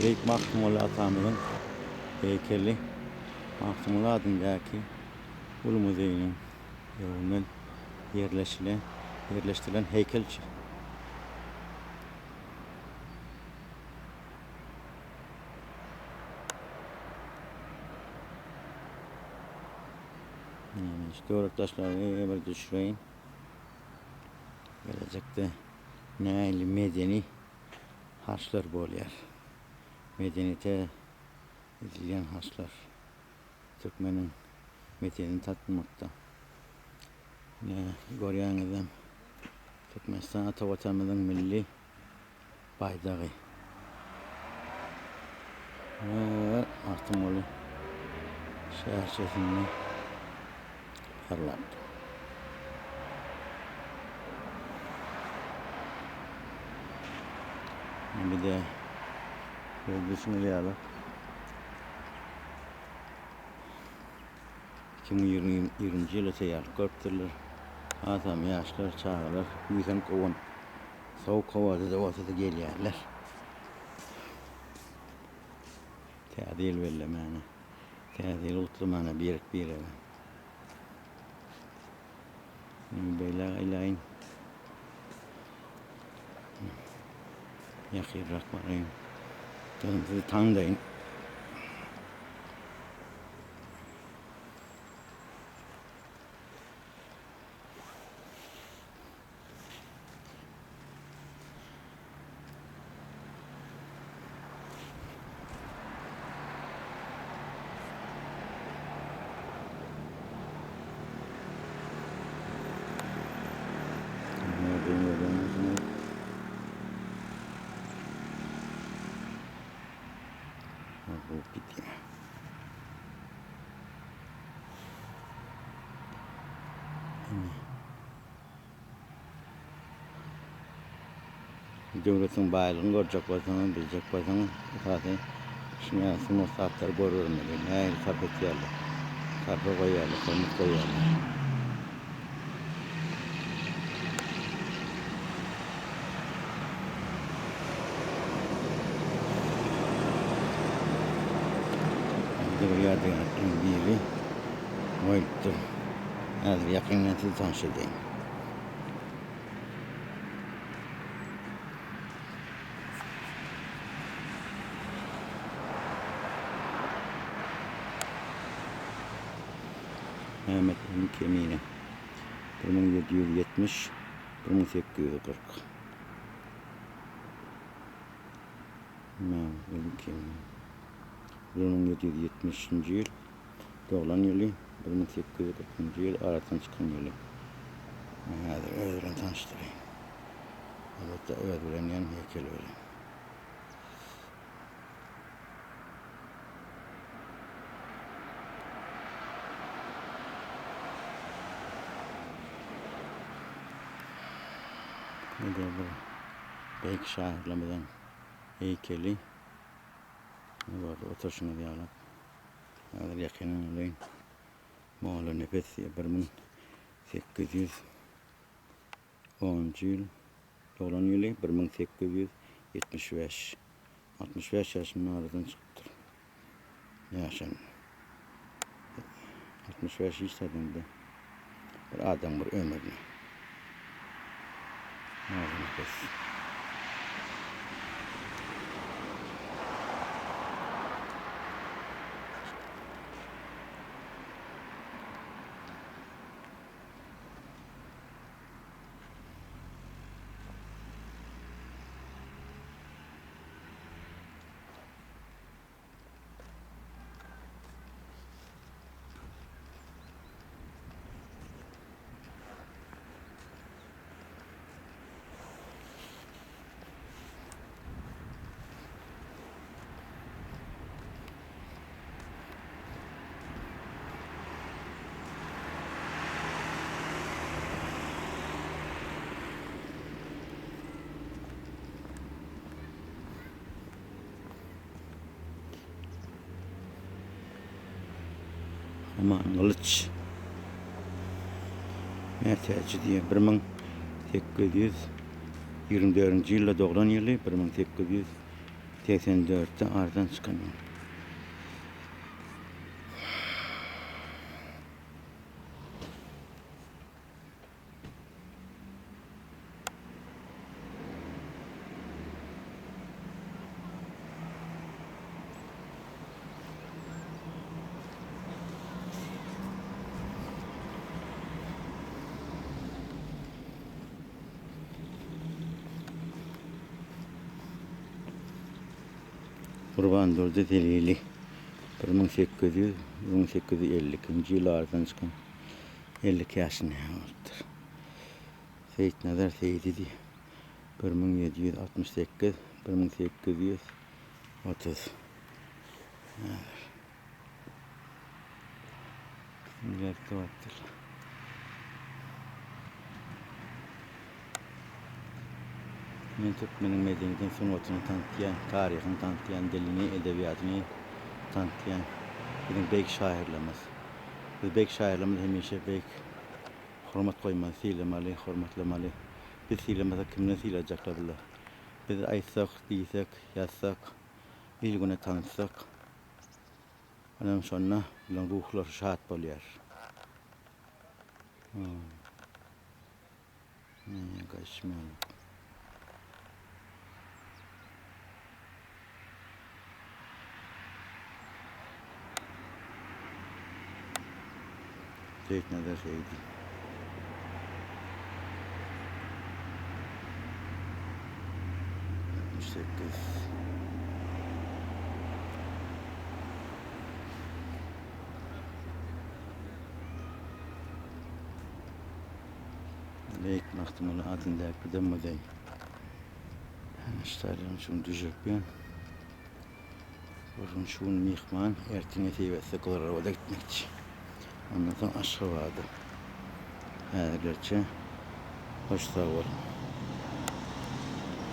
Büyük Mahkumulu Atamızın heykeli Mahkumulu adındaki Ulu Müzeyi'nin yolundan yerleştirilen heykelçi. İşte öğretmenleri bir düşüreyim. Gelecekte neyli medeni haçlar boluyor. Medeniyete izleyen haçlar. Türkmenin medeniyetini tatmakta. Ne görüyorsunuz? Türkmenistan ata vatanımızın milli bayrağı. Artımolu şehircesinde parlandı. Bir de bölgesini alıp 2020 yılı teyarlık örttürülür. Adam yaşlar çağırır. Yüzen kovan. Soğuk havada da ortada geliyorlar. Tadil vellemene. Tadil ultramana bir eve. Beyler ilayin. Yakir rakmarayım. Sizi tanıdayım. Bu gidiyor. Devletin bayrağını görecek olsanız, bilecek olsanız zaten şimdi aslında saatler görürüm dedi. Ne sarf ediyorlar. Sarfa koyuyorlar, somut koyuyorlar. Buraya da yakın biri oydu. Az yakından sizi tanıştırayım. Mehmet'in kemiğine 1770 1840 Mehmet'in kemiği 1770. yıl doğulan yılı 1840. yıl aradan çıkan yılı. Hadi öğren tanıştırayım. Evet de öğrenen heykel öyle. Ne de bu belki şahitlemeden heykeli ne var oturuşunu diyorlar. Hadi yakının olayım. Moğol'un nefesi 1810. yıl doğulan yılı 1875. 65 yaşının aradan çıktı. Yaşan 65 istediğinde bir adam bir ömrünü. Moğol'un nefesi. Aman kılıç merteci diye 1824. yılda doğulan yılı 1875. 84'te aradan çıkan. Kurban Durdu Delili 1852 yıllardan çıkan 52 yaşında oldu. Seyit Nazar Seyidi 1768 1830. Millet kıvattır. Men Türkmenin medeniyetinin sunatını tanıtlayan, tarihini tanıtlayan, dilini, edebiyatını tanıtlayan bizim beyk şairlerimiz. Biz beyk şairlerimiz hemşe beyk hürmet koymalı, siylemalı, hürmetlemalı. Biz siylemezsek kimden siyleyecekler billah. Biz aytsak, diysek, yazsak, bir güne tanıtsak, anam sonra bilen ruhlar şahat bolýar. Kaçmıyor. Seyit Nazar Seyidi. Beyk mahtumalı adında bir model. İşlerim şunu düşürüp Burun şun mihman ertine teyvesi kılara da gitmek. Ondan sonra aşağı vardı. Gerçi hoş sağ olun.